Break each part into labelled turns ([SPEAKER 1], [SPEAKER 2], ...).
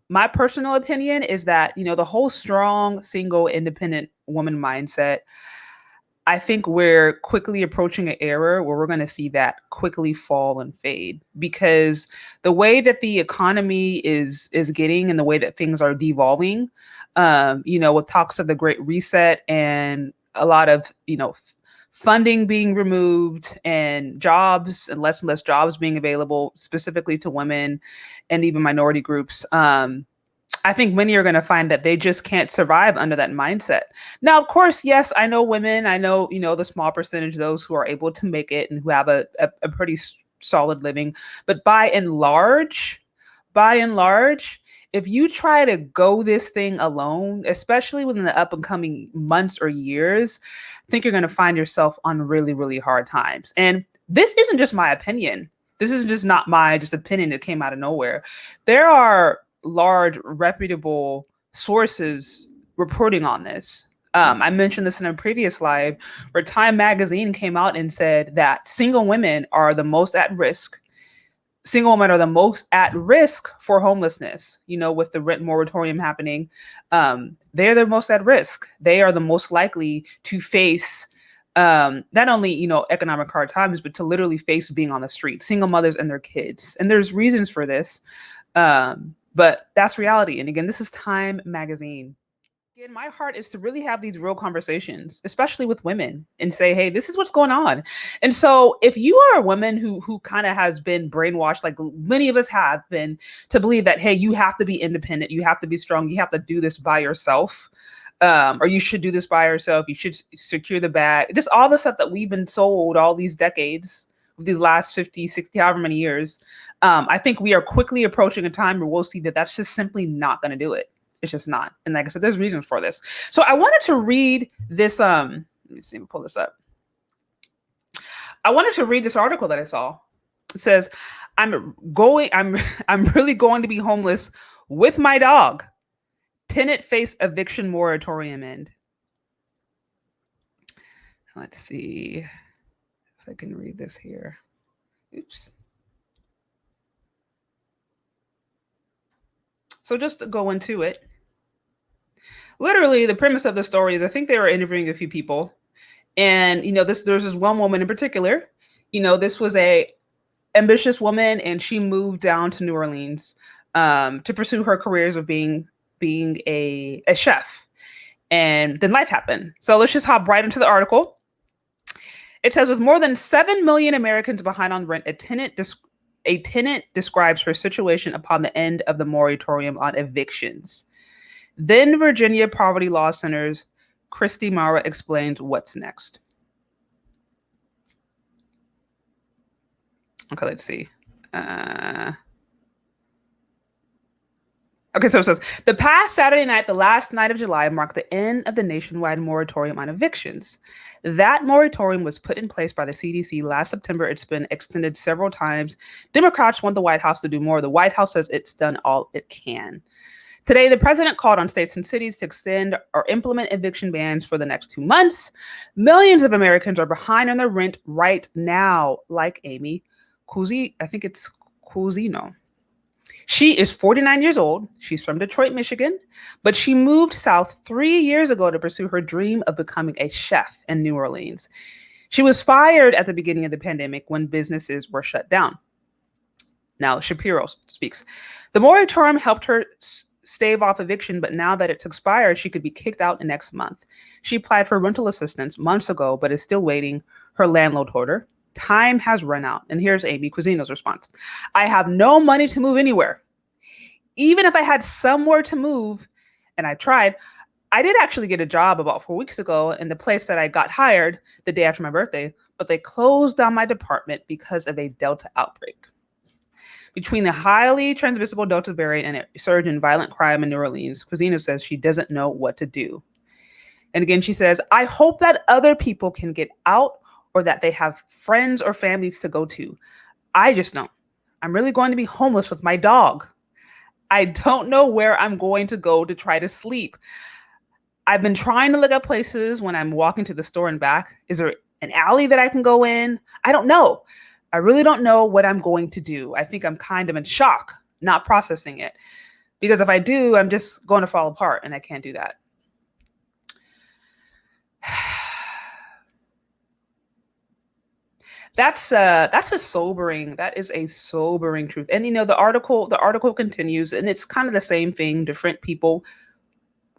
[SPEAKER 1] my personal opinion is that, the whole strong, single, independent woman mindset, I think we're quickly approaching an era where we're going to see that quickly fall and fade because the way that the economy is getting and the way that things are devolving, with talks of the Great Reset and a lot of funding being removed and jobs and less jobs being available specifically to women and even minority groups. I think many are going to find that they just can't survive under that mindset. Now, of course, yes, I know women. I know, the small percentage, those who are able to make it and who have a pretty solid living. But by and large, if you try to go this thing alone, especially within the up and coming months or years, I think you're going to find yourself on really, really hard times. And this isn't just my opinion. This is just not my just opinion that came out of nowhere. There are large, reputable sources reporting on this. I mentioned this in a previous live where Time Magazine came out and said that single women are the most at risk. Single women are the most at risk for homelessness, with the rent moratorium happening. They're the most at risk. They are the most likely to face not only, economic hard times, but to literally face being on the street, single mothers and their kids. And there's reasons for this. But that's reality. And again, this is Time Magazine. Again, my heart is to really have these real conversations, especially with women, and say, hey, this is what's going on. And so if you are a woman who kind of has been brainwashed, like many of us have been, to believe that, hey, you have to be independent, you have to be strong, you have to do this by yourself. Or you should do this by yourself. You should secure the bag. Just all the stuff that we've been sold all these decades, these last 50, 60, however many years. I think we are quickly approaching a time where we'll see that that's just simply not going to do it. It's just not. And like I said, there's reasons for this. So I wanted to read this. Let me see, pull this up. I wanted to read this article that I saw. It says, I'm really going to be homeless with my dog. Tenant face eviction moratorium end. Let's see if I can read this here. Oops. So just to go into it. Literally, the premise of the story is I think they were interviewing a few people. And, there's this one woman in particular. This was a ambitious woman, and she moved down to New Orleans to pursue her careers of being a chef. And then life happened. So let's just hop right into the article. It says, with more than 7 million Americans behind on rent, a tenant describes her situation upon the end of the moratorium on evictions. Then Virginia Poverty Law Center's Christy Mara explains what's next. Okay, let's see. Okay, so it says, the past Saturday night, the last night of July, marked the end of the nationwide moratorium on evictions. That moratorium was put in place by the CDC last September. It's been extended several times. Democrats want the White House to do more. The White House says it's done all it can. Today, the president called on states and cities to extend or implement eviction bans for the next 2 months. Millions of Americans are behind on their rent right now, like Amy Cousino. She is 49 years old. She's from Detroit, Michigan, but she moved south 3 years ago to pursue her dream of becoming a chef in New Orleans. She was fired at the beginning of the pandemic when businesses were shut down. Now, Shapiro speaks. The moratorium helped her stave off eviction, but now that it's expired, she could be kicked out next month. She applied for rental assistance months ago, but is still waiting. Her landlord told her, time has run out. And here's Amy Cousino's response. I have no money to move anywhere. Even if I had somewhere to move, and I tried, I did actually get a job about 4 weeks ago in the place that I got hired the day after my birthday, but they closed down my department because of a Delta outbreak. Between the highly transmissible Delta variant and a surge in violent crime in New Orleans, Cousino says she doesn't know what to do. And again, she says, I hope that other people can get out or that they have friends or families to go to. I just don't. I'm really going to be homeless with my dog. I don't know where I'm going to go to try to sleep. I've been trying to look at places when I'm walking to the store and back. Is there an alley that I can go in? I don't know. I really don't know what I'm going to do. I think I'm kind of in shock, not processing it. Because if I do, I'm just going to fall apart, and I can't do that. That's a sobering, that is a sobering truth. And the article continues, and it's kind of the same thing, different people,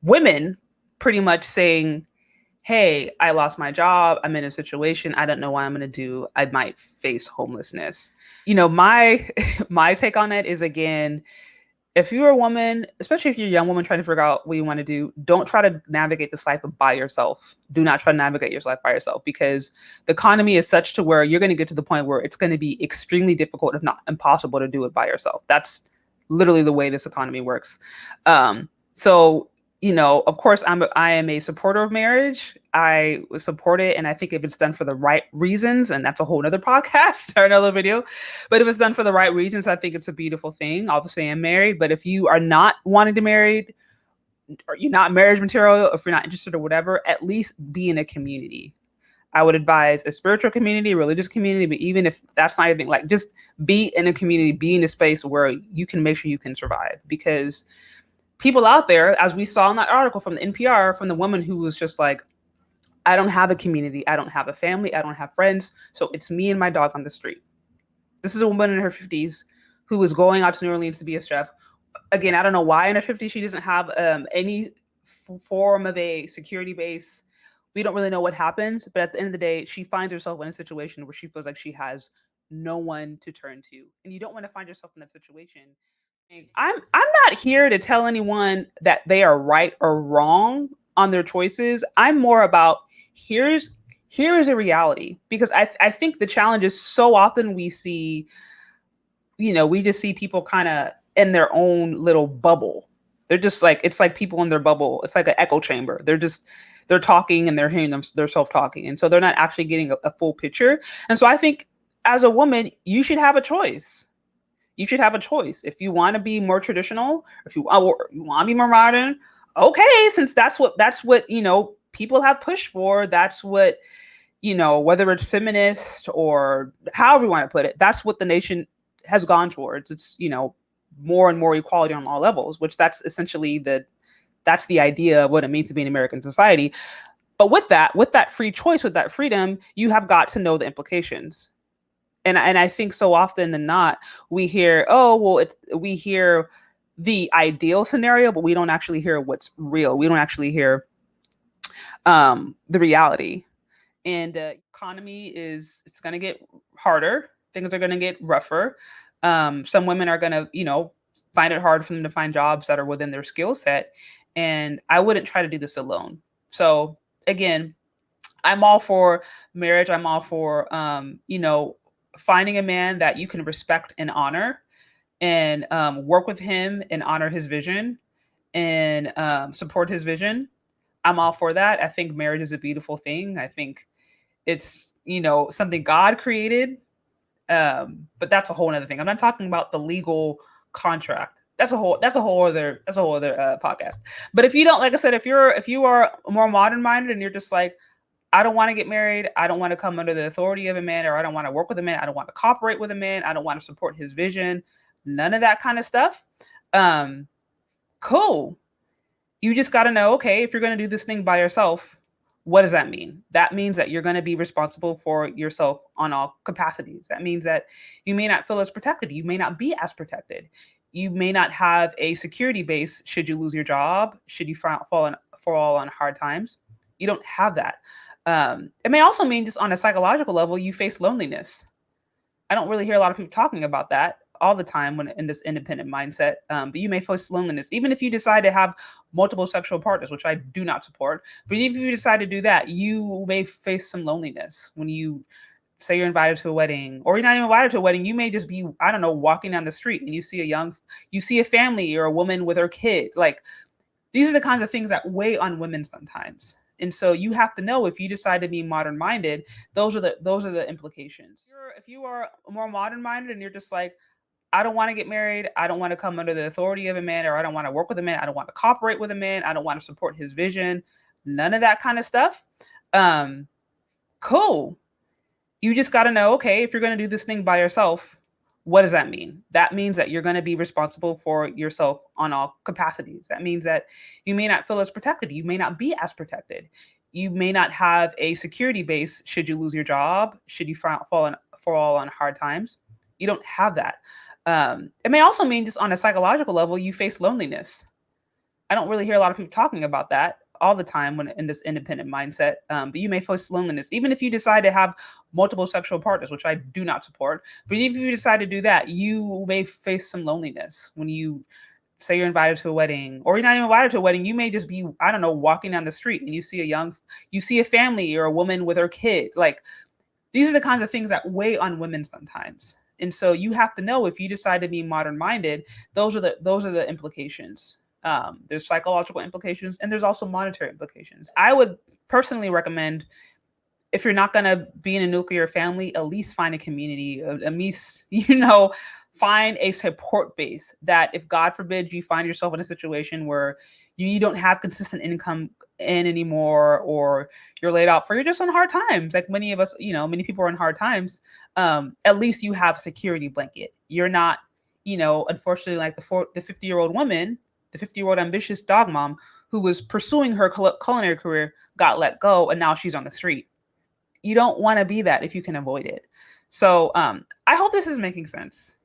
[SPEAKER 1] women pretty much saying, hey, I lost my job, I'm in a situation, I don't know what I'm going to do, I might face homelessness. My my take on it is, again, if you're a woman, especially if you're a young woman trying to figure out what you want to do, don't try to navigate this life by yourself. Do not try to navigate your life by yourself, because the economy is such to where you're going to get to the point where it's going to be extremely difficult, if not impossible, to do it by yourself. That's literally the way this economy works. So, of course, I am a supporter of marriage. I support it, and I think if it's done for the right reasons, and that's a whole other podcast or another video, but if it's done for the right reasons, I think it's a beautiful thing. Obviously, I'm married, but if you are not wanting to marry, or you're not marriage material, if you're not interested or whatever, at least be in a community. I would advise a spiritual community, a religious community, but even if that's not anything, like, just be in a community, be in a space where you can make sure you can survive. Because people out there, as we saw in that article from the NPR, from the woman who was just like, I don't have a community, I don't have a family, I don't have friends, so it's me and my dog on the street. This is a woman in her 50s who was going out to New Orleans to be a chef. Again, I don't know why in her 50s she doesn't have any form of a security base. We don't really know what happened, but at the end of the day, she finds herself in a situation where she feels like she has no one to turn to. And you don't want to find yourself in that situation. I'm not here to tell anyone that they are right or wrong on their choices. I'm more about, here's here is a reality, because I think the challenge is, so often we see, we just see people kind of in their own little bubble. They're just like, it's like people in their bubble. It's like an echo chamber. They're talking, and they're hearing themselves talking. And so they're not actually getting a full picture. And so I think, as a woman, you should have a choice. You should have a choice. If you want to be more traditional, if you want to be more modern, okay, since that's what people have pushed for. That's what, whether it's feminist or however you want to put it, that's what the nation has gone towards. It's, more and more equality on all levels, which that's essentially that's the idea of what it means to be in American society. But with that free choice, with that freedom, you have got to know the implications. And I think so often than not, we hear, oh, well, we hear the ideal scenario, but we don't actually hear what's real. We don't actually hear the reality. And economy it's going to get harder. Things are going to get rougher. Some women are going to, find it hard for them to find jobs that are within their skill set. And I wouldn't try to do this alone. So again, I'm all for marriage. I'm all for, finding a man that you can respect and honor, and work with him and honor his vision, and support his vision. I'm all for that. I think marriage is a beautiful thing. I think it's, something God created. But that's a whole other thing. I'm not talking about the legal contract. That's a whole other podcast. But if you don't, like I said, if you are more modern minded, and you're just like, I don't want to get married, I don't want to come under the authority of a man, or I don't want to work with a man, I don't want to cooperate with a man, I don't want to support his vision, none of that kind of stuff. Um, cool. You just got to know, okay, if you're going to do this thing by yourself, what does that mean? That means that you're going to be responsible for yourself on all capacities. That means that you may not feel as protected. You may not be as protected. You may not have a security base should you lose your job, should you fall on hard times. You don't have that. It may also mean, just on a psychological level, you face loneliness. I don't really hear a lot of people talking about that all the time when in this independent mindset. But you may face loneliness, even if you decide to have multiple sexual partners, which I do not support. But even if you decide to do that, you may face some loneliness when you say you're invited to a wedding, or you're not even invited to a wedding. You may just be, I don't know, walking down the street, and you see a family or a woman with her kid. Like, these are the kinds of things that weigh on women sometimes. And so you have to know, if you decide to be modern minded, those are the implications. If you are more modern minded, and you're just like, I don't want to get married, I don't want to come under the authority of a man, or I don't want to work with a man, I don't want to cooperate with a man, I don't want to support his vision, none of that kind of stuff. Cool. You just got to know, okay, if you're going to do this thing by yourself, What does that mean? That means that you're going to be responsible for yourself on all capacities. That means that you may not feel as protected. You may not be as protected. You may not have a security base should you lose your job, should you fall on hard times. You don't have that. It may also mean just on a psychological level, you face loneliness. I don't really hear a lot of people talking about that all the time when in this independent mindset. But you may face loneliness, even if you decide to have multiple sexual partners, which I do not support. But even if you decide to do that, you may face some loneliness when you say you're invited to a wedding, or you're not even invited to a wedding. You may just be, I don't know, walking down the street and you see a family or a woman with her kid. Like, these are the kinds of things that weigh on women sometimes. And so you have to know, if you decide to be modern minded, those are the implications. There's psychological implications, and there's also monetary implications. I would personally recommend, if you're not going to be in a nuclear family, at least find a community, at least, find a support base that, if God forbid you find yourself in a situation where you don't have consistent income in anymore, or you're laid off, or you're just on hard times, like many of us, many people are in hard times, at least you have a security blanket. You're not, unfortunately, like the 50-year-old woman, the 50-year-old ambitious dog mom who was pursuing her culinary career, got let go, and now she's on the street. You don't want to be that if you can avoid it. So I hope this is making sense.